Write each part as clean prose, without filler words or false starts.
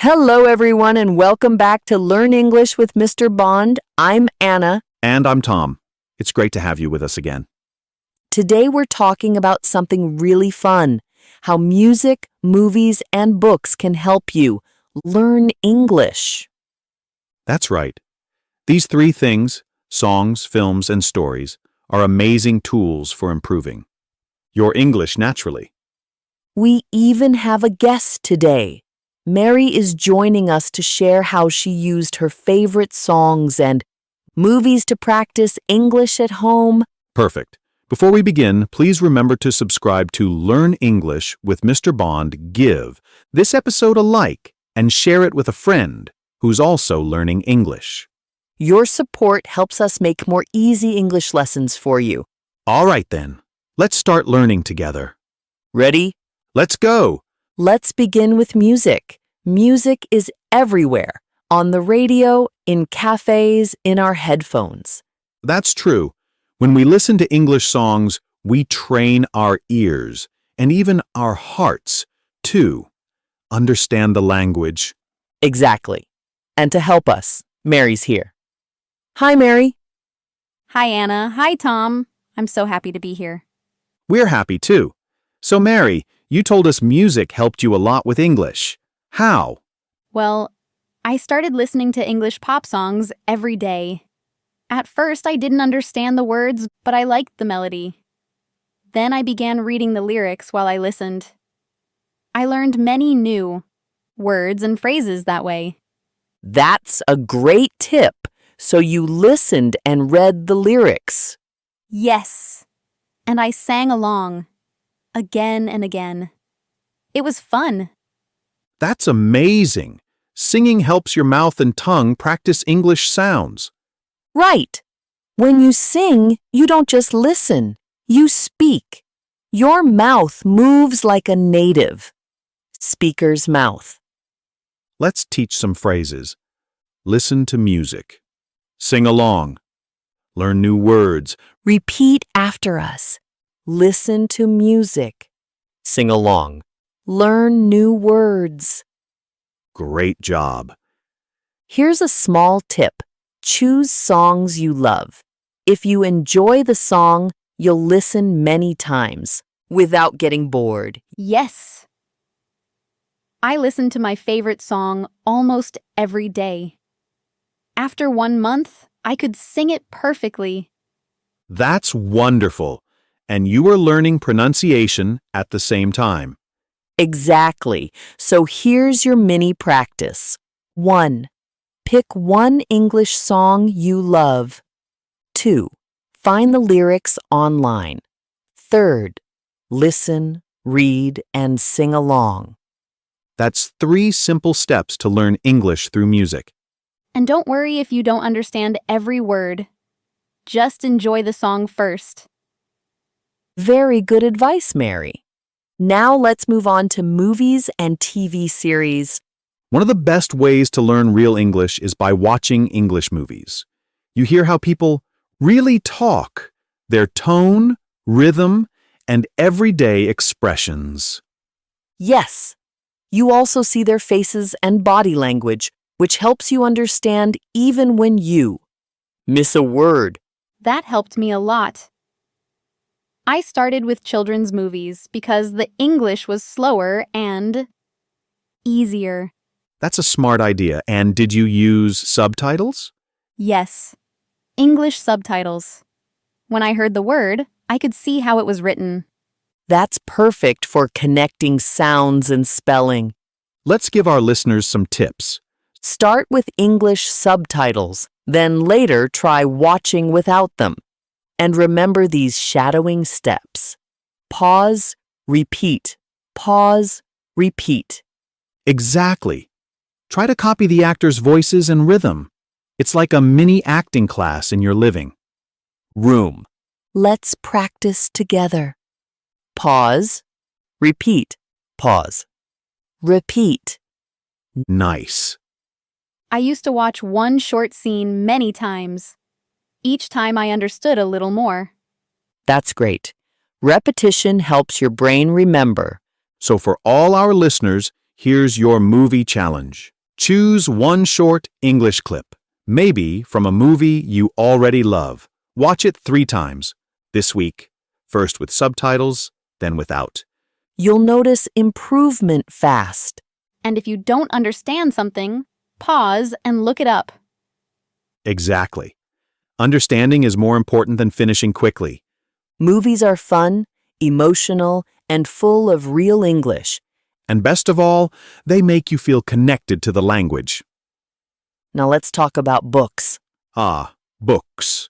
Hello, everyone, and welcome back to Learn English with Mr. Bond. I'm Anna. And I'm Tom. It's great to have you with us again. Today we're talking about something really fun, how music, movies, and books can help you learn English. That's right. These three things, songs, films, and stories, are amazing tools for improving your English naturally. We even have a guest today. Mary is joining us to share how she used her favorite songs and movies to practice English at home. Perfect. Before we begin, please remember to subscribe to Learn English with Mr. Bond. Give this episode a like and share it with a friend who's also learning English. Your support helps us make more easy English lessons for you. All right then, let's start learning together. Ready? Let's go! Let's begin with music. Music is everywhere, on the radio, in cafes, in our headphones. That's true. When we listen to English songs, we train our ears and even our hearts to understand the language. Exactly. And to help us, Mary's here. Hi, Mary. Hi, Anna. Hi, Tom. I'm so happy to be here. We're happy too. So, Mary, you told us music helped you a lot with English. How? Well, I started listening to English pop songs every day. At first, I didn't understand the words, but I liked the melody. Then I began reading the lyrics while I listened. I learned many new words and phrases that way. That's a great tip. So you listened and read the lyrics. Yes. And I sang along, again and again. It was fun. That's amazing. Singing helps your mouth and tongue practice English sounds. Right. When you sing, you don't just listen. You speak. Your mouth moves like a native speaker's mouth. Let's teach some phrases. Listen to music. Sing along. Learn new words. Repeat after us. Listen to music. Sing along. Learn new words. Great job. Here's a small tip. Choose songs you love. If you enjoy the song, you'll listen many times without getting bored. Yes. I listen to my favorite song almost every day. After 1 month, I could sing it perfectly. That's wonderful. And you are learning pronunciation at the same time. Exactly. So here's your mini practice. 1. Pick one English song you love. 2. Find the lyrics online. 3. Listen, read, and sing along. That's 3 simple steps to learn English through music. And don't worry if you don't understand every word. Just enjoy the song first. Very good advice, Mary. Now let's move on to movies and TV series. One of the best ways to learn real English is by watching English movies. You hear how people really talk, their tone, rhythm, and everyday expressions. Yes, you also see their faces and body language, which helps you understand even when you miss a word. That helped me a lot. I started with children's movies because the English was slower and easier. That's a smart idea. And did you use subtitles? Yes, English subtitles. When I heard the word, I could see how it was written. That's perfect for connecting sounds and spelling. Let's give our listeners some tips. Start with English subtitles, then later try watching without them. And remember these shadowing steps. Pause, repeat. Pause, repeat. Exactly. Try to copy the actors' voices and rhythm. It's like a mini acting class in your living room. Let's practice together. Pause, repeat. Pause, repeat. Nice. I used to watch one short scene many times. Each time I understood a little more. That's great. Repetition helps your brain remember. So for all our listeners, Here's your movie challenge. Choose one short English clip, maybe from a movie you already love. Watch it 3 times this week, first with subtitles, then without. You'll notice improvement fast. And if you don't understand something, pause and look it up. Exactly. Understanding is more important than finishing quickly. Movies are fun, emotional, and full of real English. And best of all, they make you feel connected to the language. Now let's talk about books. Ah, books.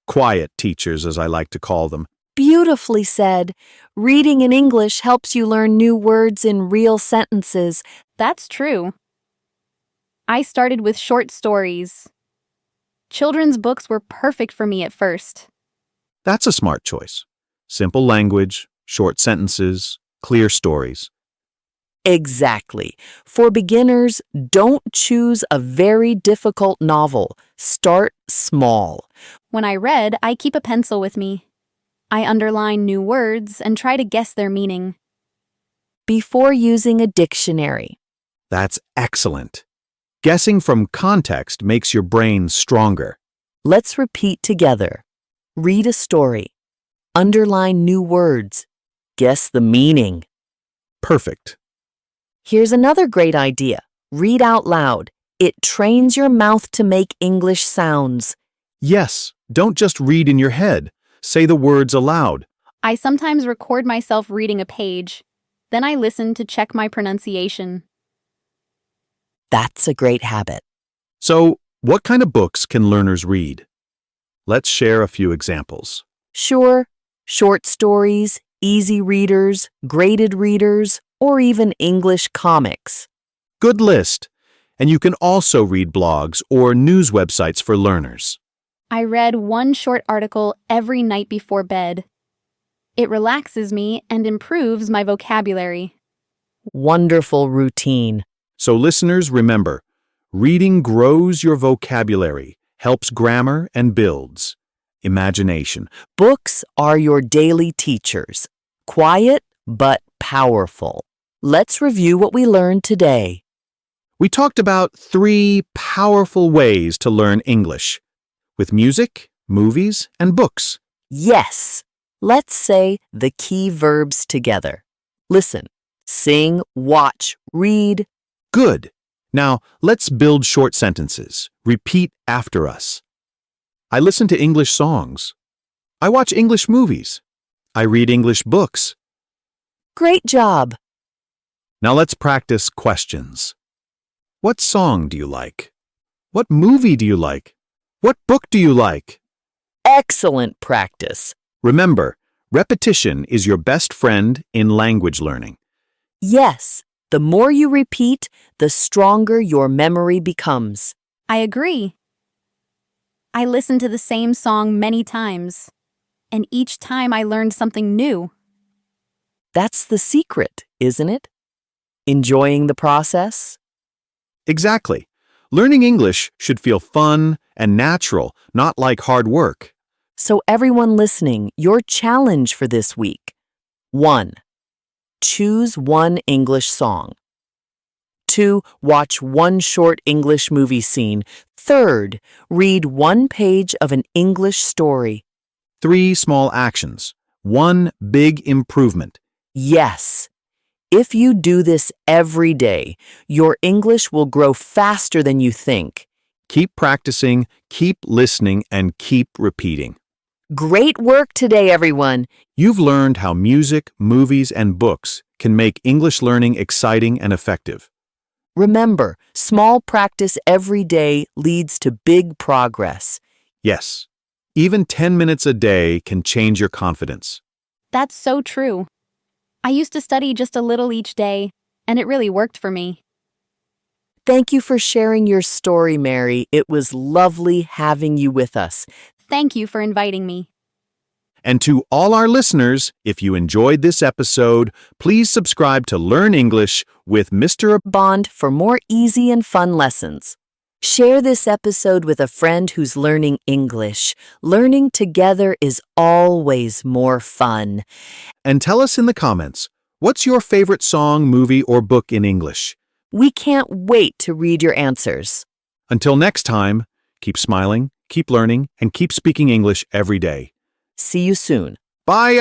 Quiet teachers, as I like to call them. Beautifully said. Reading in English helps you learn new words in real sentences. That's true. I started with short stories. Children's books were perfect for me at first. That's a smart choice. Simple language, short sentences, clear stories. Exactly. For beginners, don't choose a very difficult novel. Start small. When I read, I keep a pencil with me. I underline new words and try to guess their meaning. Before using a dictionary. That's excellent. Guessing from context makes your brain stronger. Let's repeat together. Read a story. Underline new words. Guess the meaning. Perfect. Here's another great idea. Read out loud. It trains your mouth to make English sounds. Yes, don't just read in your head. Say the words aloud. I sometimes record myself reading a page. Then I listen to check my pronunciation. That's a great habit. So, what kind of books can learners read? Let's share a few examples. Sure, short stories, easy readers, graded readers, or even English comics. Good list. And you can also read blogs or news websites for learners. I read one short article every night before bed. It relaxes me and improves my vocabulary. Wonderful routine. So listeners, remember, reading grows your vocabulary, helps grammar, and builds imagination. Books are your daily teachers. Quiet but powerful. Let's review what we learned today. We talked about 3 powerful ways to learn English, with music, movies, and books. Yes. Let's say the key verbs together. Listen, sing, watch, read. Good. Now, let's build short sentences. Repeat after us. I listen to English songs. I watch English movies. I read English books. Great job. Now let's practice questions. What song do you like? What movie do you like? What book do you like? Excellent practice. Remember, repetition is your best friend in language learning. Yes, the more you repeat, the stronger your memory becomes. I agree. I listened to the same song many times, and each time I learned something new. That's the secret, isn't it? Enjoying the process? Exactly. Learning English should feel fun and natural, not like hard work. So everyone listening, your challenge for this week. 1. Choose one English song. 2. Watch one short English movie scene. 3. Read one page of an English story. 3 small actions. 1 big improvement. Yes. If you do this every day, your English will grow faster than you think. Keep practicing, keep listening, and keep repeating. Great work today, everyone. You've learned how music, movies, and books can make English learning exciting and effective. Remember, small practice every day leads to big progress. Yes, even 10 minutes a day can change your confidence. That's so true. I used to study just a little each day, and it really worked for me. Thank you for sharing your story, Mary. It was lovely having you with us. Thank you for inviting me. And to all our listeners, if you enjoyed this episode, please subscribe to Learn English with Mr. Bond for more easy and fun lessons. Share this episode with a friend who's learning English. Learning together is always more fun. And tell us in the comments, what's your favorite song, movie, or book in English? We can't wait to read your answers. Until next time, keep smiling, keep learning, and keep speaking English every day. See you soon. Bye,